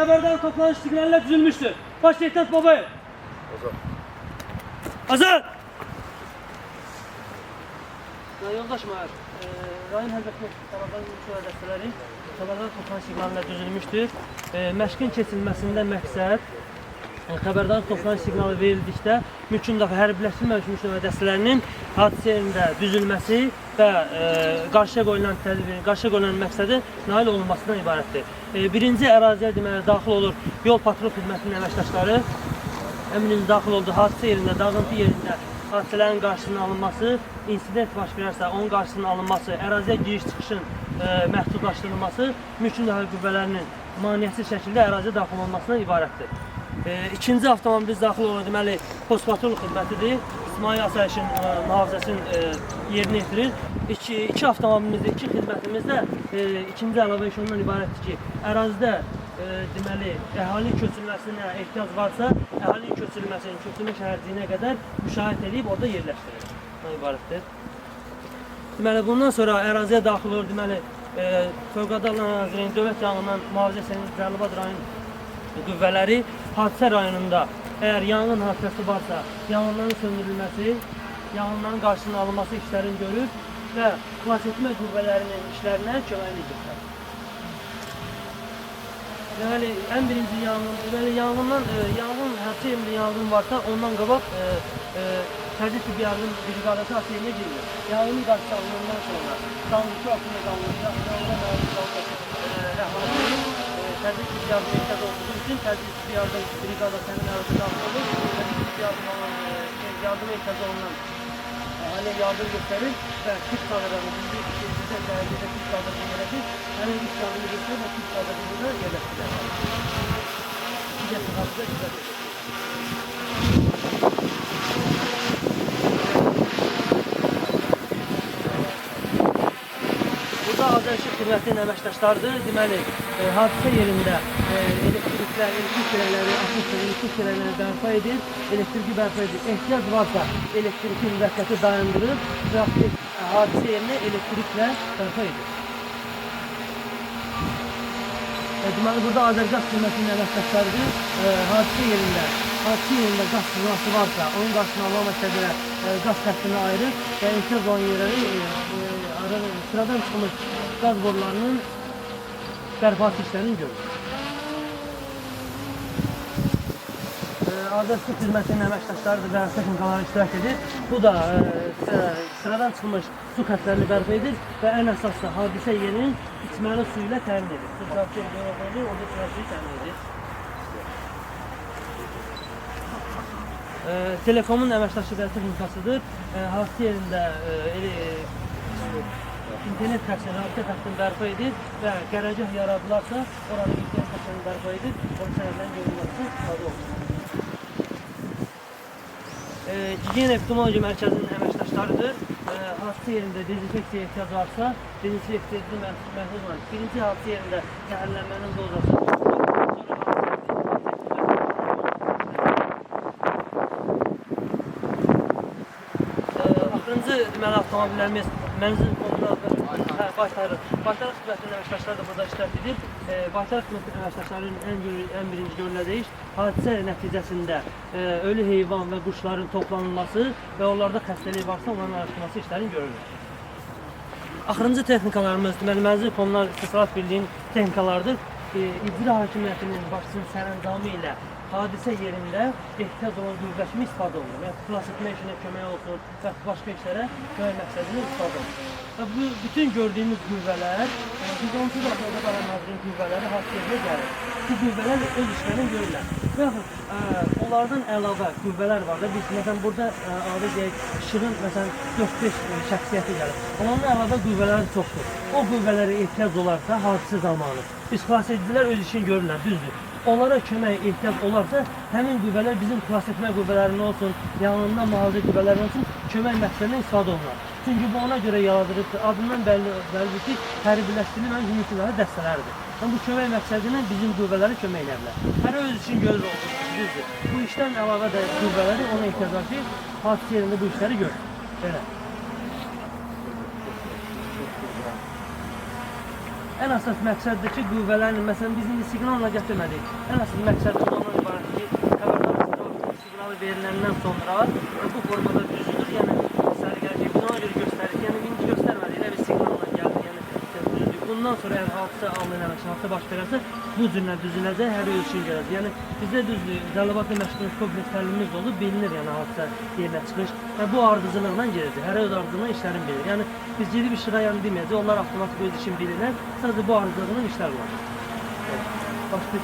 Xəbərdarlıq toplanış siqnallər düzülmüşdür. Baş Leytenant Babayev. Azad! Yoldaş Mahir, rayon hərbiyyatı Xəbərdarlıq müşavirə dəstələri Xəbərdarlıq toplanış siqnallər düzülmüşdür. Məşqin keçilməsində məqsəd xəbərdarlıq toplanış siqnalı verildikdə mümkün dəfə hərbiləşdirilməmiş müşavirə dəstələrinin hadisə yerində düzülməsi və qarşıya qoyulan məqsədi nail olunmasından ibarətdir. Birinci əraziyə deməli daxil olur yol patrul xidmətinin əməkdaşları. Əmrimiz daxil oldu. Hadisə yerində, dağıntı yerində hadisələrin qarşısının alınması, insident baş verərsə onun qarşısının alınması, əraziyə giriş-çıxışın məhdudlaşdırılması, mümkün dəfə qüvvələrinin maneəsiz şəkildə əraziyə daxil olmasına ibarətdir. İkinci avtomobilimiz daxil olan deməli post patrul xidmətidir. İctimai asayişin mühafizəsinin yerinə yetirir. İki avtomobilimizdə, iki xidmətimizdə ikinci əlavə iş ondan ibarətdir ki, ərazidə deməli əhalinin köçürülməsinə ehtiyac varsa, əhalinin köçürülməsinin köçürmə şəhərciyinə qədər müşahidə edib orada yerləşdirilir. Bundan ibarətdir. Deməli bundan sonra əraziyə daxil olur deməli Fövqəladə Hallar Nazirliyinin Dövlət Yanğından Mühafizəsinin Cəlilabad rayon qüvvələri hadisə rayonunda əgər yanğın hadisəsi varsa, yanğınların söndürülməsi, yanğınların qarşısının alınması işlərini görür və xilas etmə qüvvələrinin işlərinə köməklik göstərir. Deməli, ən birinci yanğın, yanğın hadisə yerində yanğın varsa, ondan qabaq təcrid tibbi yardım briqadası hadisə yerinə girilir. Yanğının qarşısı alınandan sonra damlıqlı altında damlıqlı, təcrid tibbi yardım ehtiyac olduğu üçün təcrid tibbi yardım briqadası həmin ərazidə daxil olur. Təcrid tibbi yardıma ehtiyac olunan əhaliyə yardım göstərir və tip kadrlarını bizdə şəhərdə tip kadrını yerləşir. Həmin tip kadrını göstərir və tip kadrını yerləşdirir. Digər hadisələr güzel edir. Burada Azərişıq xidmətinin əməkdaşlarıdır. Deməli, hadisə yerində elektrik dirəkləri, elektrik dirəkləri bərpa edir, elektriki bərpa edir. Ehtiyac varsa elektriki müvəqqəti dayandırır və hadisə yerinə elektriklə bərpa edir. Deməli, burada Azərişıq xidmətinin əməkdaşlarıdır. Hadisə yerində qaz sızması varsa, onun qarşısını alma məqsədilə qaz xəttini ayırır və ehtiyac olan yerləri sıradan çıxmış qaz borularının bərpası işlərini görür. Azərişıq xidmətinin əməkdaşlarıdır və texnikaları iştirak edir. Bu da sıradan çıxmış su xəttlərini bərpa edir və ən əsaslı hadisə yerinin içməli suyu ilə təmin edir. Orada içməli suyu təmin edir. Telekomun əməkdaşı və texnikasıdır. Hadisə yerində internet xəttini, rabitə xəttini bərpa edir və qərargah yaradılarsa, oranın internet xəttini bərpa edir, onun sənədlərin görülməsi üçün istifadə olunur. Gigiyena Epidemiologiya Mərkəzinin əməkdaşlarıdır. Hadisə yerində dezinfeksiya ehtiyac varsa, dezinfeksiya edilmə məhdud var. Birinci hadisə yerində zəhərlənmənin dozası. Axırıncı deməli avtomobillərimiz mənzil fonunda Baytarlıq xidmətinin əməkdaşları da burada iştirak edib. Baytarlıq xidmətinin əməkdaşlarının ən birinci görülədiyi iş hadisə nəticəsində ölü heyvan və quşların toplanılması və onlarda xəstəlik varsa onların araşdırılması işlərini görülür. Axırıncı texnikalarımız deməli mənzil fonlar İstihsalat Birliyinin texnikalarıdır. İcra hakimiyyətinin başçısının sərəncamı ilə hadisə yerində ehtiyac olan qüvvəşmə istifadə olunur. Yəni, xilas etmə işinə kömək olsun və başqa işlərə kömək məqsədini istifadə olunur. Və bu bütün gördüyümüz qüvvələr, biz onsuz Fövqəladə Hallar Nazirliyinin qüvvələri hadisə yerinə gəlir. Bu qüvvələr öz işlərini görürlər. Və onlardan əlavə qüvvələr var da, biz məsələn burada adı deyək, işığın məsələn 4-5 şəxsiyyəti gəlir. Onların əlavə qüvvələri çoxdur. O qüvvələrə ehtiyac olarsa hadisə zamanı biz xilas edicilər öz işini görürlər, düzdür. Onlara kömək ehtiyac olarsa, həmin qüvvələr bizim xilas etmə qüvvələrindən olsun, yanından mühafizə qüvvələrindən olsun, kömək məqsədindən istifadə olunur. Çünki bu ona görə yaradılır, adından bəllidir ki, hərbiləşdirilən yumuşaqları dəstələridir. Bu kömək məqsədindən bizim qüvvələri kömək edirlər. Hər öz üçün görür olur, düzdür. Bu işdən əlavə də qüvvələri ona ehtiyac var ki, hadisə yerində bu işləri görür. Belə. ən əsas məqsəddir ki, qüvvələrin, məsələn, biz indi siqnalla gətirmədik. Ən əsas məqsədimiz ondan ibarət ki, xəbərdarlıq siqnalı veriləndən sonra bu formada düzülür, yəni sərgərliyi buna görə göstərir. Yəni indi göstərmədik, elə bir siqnalla gəldi, yəni düzdür. Bundan sonra əgər hadisə alın əməki, hadisə baş verərsə, bu cürlə düzüləcək, hər ölçün gələcək. Yəni bizdə düzdür, Cəlilabadda məşğulluq kompleks təlimimiz də olub, bilinir yəni hadisə yerinə çıxış. Yəni bu ardıcılıqla gedəcək, hər öz ardıcılıqla işlərin bilir. Yəni biz gedib işığa yəni deməyəcək, onlar avtomatik öz işini bilirlər, sadəcə bu ardıcılıqla işlər var. Başqa bir